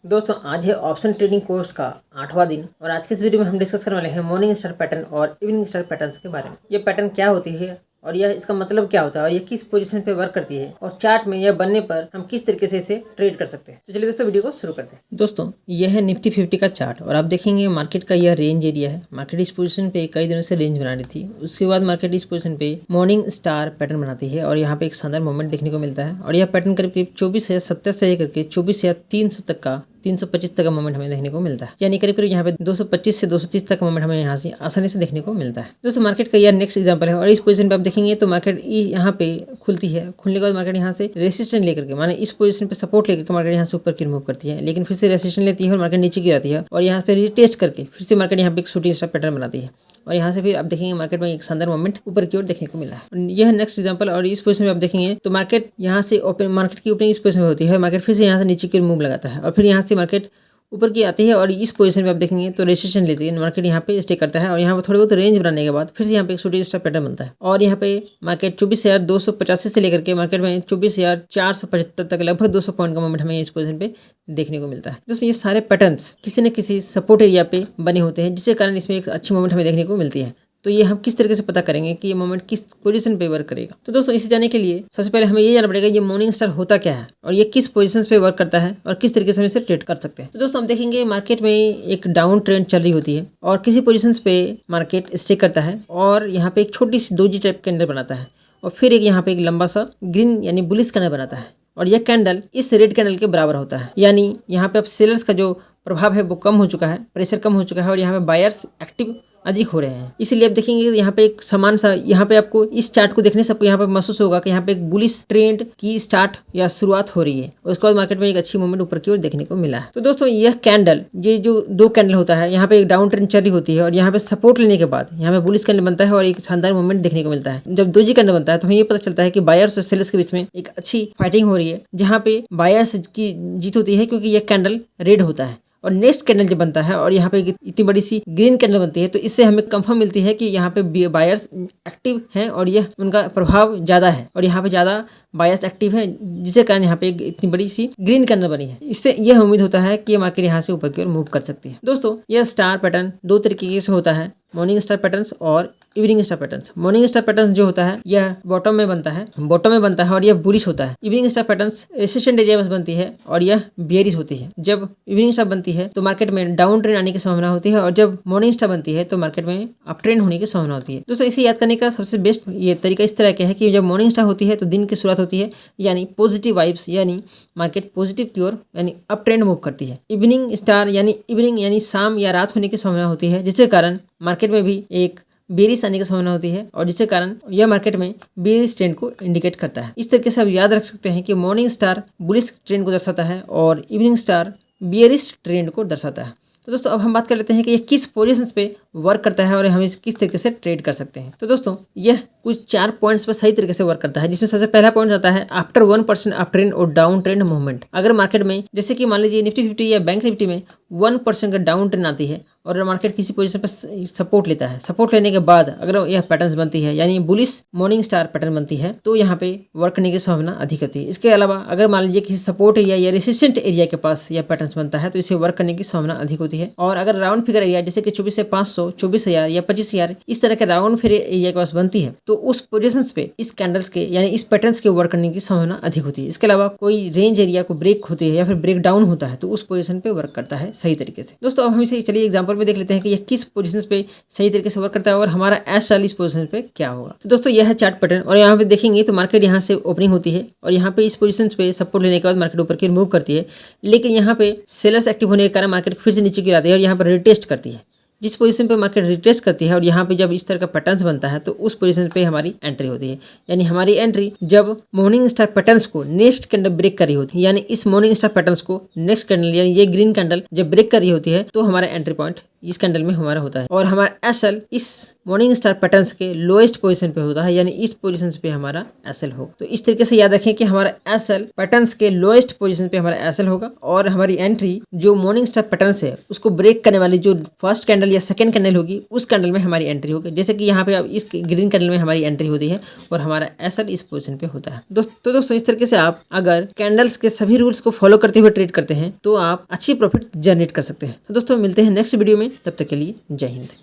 दोस्तों आज है ऑप्शन ट्रेडिंग कोर्स का 8वां दिन और आज के इस वीडियो में हम डिस्कस करने वाले हैं मॉर्निंग स्टार पैटर्न और इवनिंग स्टार पैटर्न्स के बारे में। ये पैटर्न क्या होती है और यह इसका मतलब क्या होता है और ये किस पोजीशन पे वर्क करती है और चार्ट में यह बनने पर हम किस तरीके से इसे ट्रेड कर सकते हैं। तो चलिए दोस्तों वीडियो को शुरू करते हैं। दोस्तों यह है निफ्टी 50 का चार्ट और आप देखेंगे मार्केट का यह रेंज एरिया है। मार्केट इस पोजीशन पे कई दिनों से रेंज बना रही थी, उसके बाद मार्केट इस पोजीशन पे मॉर्निंग स्टार पैटर्न बनाती है और यहाँ पे एक शानदार मूवमेंट देखने को मिलता है और यह पैटर्न करीब 24,070 से लेकर के 24,300 तक का 325 तक का मोमेंट हमें देखने को मिलता है, यानी करीब यहाँ पे 225 से 230 तक का मोमेंट हमें यहाँ से आसानी से देखने को मिलता है। दोस्तों मार्केट का यह नेक्स्ट एग्जांपल है और इस पोजीशन पे आप देखेंगे तो मार्केट यहाँ पे खुलती है, खुलने के बाद मार्केट यहाँ से रेसिस्टेंस लेकर के माने इस पोजीशन पे सपोर्ट लेकर के मार्केट यहाँ से ऊपर की मूव करती है, लेकिन फिर से रेसिस्टेंस लेती है और मार्केट नीचे की आती है और यहाँ पे रिटेस्ट करके फिर से मार्केट यहाँ पे एक शूटिंग स्टार पैटर्न बनाती है और यहाँ से फिर आप देखेंगे मार्केट में एक शानदार मोमेंट ऊपर की ओर देखने को मिला है। यह नेक्स्ट एग्जांपल और इस पोजीशन में आप देखेंगे तो मार्केट यहाँ से मार्केट की ओपनिंग इस पोजीशन में होती है, मार्केट फिर से यहाँ से नीचे की ओर मूव लगाता है और फिर यहाँ से मार्केट ऊपर की आती है और इस पोजीशन पे आप देखेंगे तो रेजिस्टेंस लेती है, मार्केट यहाँ पे स्टे करता है और यहाँ पे थोड़ी बहुत रेंज बनाने के बाद फिर से यहाँ पे एक शूटिंग स्टार पैटर्न बनता है और यहाँ पे मार्केट 24,285 से लेकर के मार्केट में 24,475 तक लगभग 200 पॉइंट का मोमेंट हमें इस पोजीशन पे देखने को मिलता है। दोस्तों ये सारे पैटर्न्स किसी न किसी सपोर्ट एरिया पे बने होते हैं, जिसके कारण इसमें एक अच्छी मोमेंट हमें देखने को मिलती है। तो ये हम किस तरीके से पता करेंगे कि ये मोमेंट किस पोजीशन पे वर्क करेगा। तो दोस्तों इसे जाने के लिए सबसे पहले हमें ये जानना पड़ेगा ये मॉर्निंग स्टार होता क्या है और ये किस पोजीशन पे वर्क करता है और किस तरीके से हम इसे ट्रेड कर सकते हैं। तो दोस्तों हम देखेंगे मार्केट में एक डाउन ट्रेंड चल रही होती है और किसी पोजीशन पे मार्केट स्टे करता है और यहाँ पे एक छोटी सी डोजी टाइप कैंडल बनाता है और फिर एक यहाँ पे एक लंबा सा ग्रीन यानी बुलिश कैंडल बनाता है और यह कैंडल इस रेड कैंडल के बराबर होता है, यानी यहाँ पे अब सेलर्स का जो प्रभाव है वो कम हो चुका है, प्रेशर कम हो चुका है और यहाँ पे बायर्स एक्टिव अधिक हो रहे हैं। इसीलिए आप देखेंगे यहाँ पे एक समान सा यहाँ पे आपको इस चार्ट को देखने से आपको यहाँ पे महसूस होगा कि यहाँ पे एक बुलिश ट्रेंड की स्टार्ट या शुरुआत हो रही है और उसके बाद मार्केट में एक अच्छी मूवमेंट ऊपर की ओर देखने को मिला है। तो दोस्तों यह कैंडल ये जो दो कैंडल होता है, यहाँ पे एक डाउन ट्रेंड चल रही होती है और यहाँ पे सपोर्ट लेने के बाद यहाँ पे बुलिश कैंडल बनता है और एक शानदार मूवमेंट देखने को मिलता है। जब दोजी कैंडल बनता है तो हमें ये पता चलता है कि बायर्स और सेलर्स के बीच में एक अच्छी फाइटिंग हो रही है, जहाँ पे बायर्स की जीत होती है क्योंकि यह कैंडल रेड होता है और नेक्स्ट कैंडल जब बनता है और यहाँ पे इतनी बड़ी सी ग्रीन कैंडल बनती है तो इससे हमें कंफर्म मिलती है कि यहाँ पे बायर्स एक्टिव हैं और यह उनका प्रभाव ज़्यादा है और यहाँ पे ज़्यादा बायर्स एक्टिव है, जिसके कारण यहाँ पे इतनी बड़ी सी ग्रीन कैंडल बनी है। इससे यह उम्मीद होता है कि मार्केट यहाँ से ऊपर की ओर मूव कर सकती है। दोस्तों यह स्टार पैटर्न दो तरीके से होता है, मॉर्निंग स्टार पैटर्न्स और evening star patterns. Morning star pattern जो होता है यह बॉटम में बनता है और यह बुलिश होता है। Evening star patterns resistant area में बनती है और यह बेयरिश होती है। जब इवनिंग स्टार बनती है तो मार्केट में डाउन ट्रेंड आने की संभावना होती है और जब मॉर्निंग स्टार बनती है तो मार्केट में अप ट्रेंड होने की संभावना होती है। दोस्तों इसे याद करने का सबसे बेस्ट ये तरीका इस तरह का है कि जब मॉर्निंग स्टार होती है तो दिन की शुरुआत होती है, यानी पॉजिटिव वाइब्स, यानी मार्केट पॉजिटिव की ओर यानी अप ट्रेंड मूव करती है। इवनिंग स्टार यानी इवनिंग यानी शाम या रात होने की संभावना होती है, जिसके कारण मार्केट में भी एक बेरिश आने की संभावना होती है और जिसके कारण यह मार्केट में बेरिश ट्रेंड को इंडिकेट करता है। इस तरीके से आप याद रख सकते हैं कि मॉर्निंग स्टार बुलिश ट्रेंड को दर्शाता है और इवनिंग स्टार बेरिश ट्रेंड को दर्शाता है। तो दोस्तों अब हम बात कर लेते हैं कि यह किस पोजीशंस पे वर्क करता है और हम इस किस तरीके से ट्रेड कर सकते हैं। तो दोस्तों यह कुछ 4 पॉइंट्स पर सही तरीके से वर्क करता है, जिसमें सबसे पहला पॉइंट आता है आफ्टर 1% अप ट्रेंड और डाउन ट्रेंड मूवमेंट। अगर मार्केट में जैसे कि मान लीजिए निफ्टी 50 या बैंक निफ्टी में 1% का डाउन ट्रेंड आती है और मार्केट किसी पोजीशन पर सपोर्ट लेता है, सपोर्ट लेने के बाद अगर यह पैटर्न बनती है यानी बुलिश मॉर्निंग स्टार पैटर्न बनती है तो यहाँ पे वर्क करने की संभावना अधिक होती है। इसके अलावा अगर मान लीजिए किसी सपोर्ट एरिया या रेसिस्टेंट एरिया के पास यह पैटर्न बनता है तो इसे वर्क करने की संभावना अधिक होती है। और अगर राउंड फिगर एरिया जैसे कि 24,500, 24,000 या 25,000 इस तरह के राउंड फिगर एरिया के पास बनती है तो उस पोजीशन पे इस कैंडल्स के यानी इस पैटर्न्स के वर्क करने की संभावना अधिक होती है। इसके अलावा कोई रेंज एरिया को ब्रेक होती है या फिर ब्रेक डाउन होता है तो उस पोजीशन पे वर्क करता है सही तरीके से। दोस्तों अब हम इसे चलिए एग्जांपल में देख लेते हैं कि यह किस पोजीशन पे सही तरीके से वर्क करता है और हमारा S40 पोजीशन पे क्या होगा। तो दोस्तों यह है चार्ट पैटर्न और यहाँ पे देखेंगे तो मार्केट यहाँ से ओपनिंग होती है और यहाँ पे इस पोजीशन पे सपोर्ट लेने के बाद मार्केट ऊपर की मूव करती है, लेकिन यहाँ पे सेलर्स एक्टिव होने के कारण मार्केट फिर से नीचे की आती है और यहाँ पर रिटेस्ट करती है। जिस पोजीशन पे मार्केट रिट्रेस करती है और यहाँ पे जब इस तरह का पैटर्न्स बनता है तो उस पोजीशन पे हमारी एंट्री होती है, यानी हमारी एंट्री जब मॉर्निंग स्टार पैटर्न्स को नेक्स्ट कैंडल ब्रेक कर रही होती है, यानी इस मॉर्निंग स्टार पैटर्न्स को नेक्स्ट कैंडल यानी ये ग्रीन कैंडल जब ब्रेक कर रही होती है तो हमारा एंट्री पॉइंट इस कैंडल में हमारा होता है और हमारा एसएल इस मॉर्निंग स्टार पैटर्न्स के लोएस्ट पोजीशन पे होता है, यानी इस पोजीशन पे हमारा एसएल होगा। तो इस तरीके से याद रखें कि हमारा एसएल पैटर्न्स के लोएस्ट पोजीशन पे हमारा एसएल होगा और हमारी एंट्री जो मॉर्निंग स्टार पैटर्न्स है उसको ब्रेक करने वाली जो फर्स्ट कैंडल या सेकंड कैंडल होगी उस कैंडल में हमारी एंट्री होगी। जैसे कि यहाँ पे अब इस ग्रीन कैंडल में हमारी एंट्री होती है और हमारा एसएल इस पोजीशन पे होता है। दोस्तों इस तरीके से आप अगर कैंडल्स के सभी रूल्स को फॉलो करते हुए ट्रेड करते हैं तो आप अच्छी प्रॉफिट जनरेट कर सकते हैं। तो दोस्तों मिलते हैं नेक्स्ट वीडियो में, तब तक के लिए जय हिंद।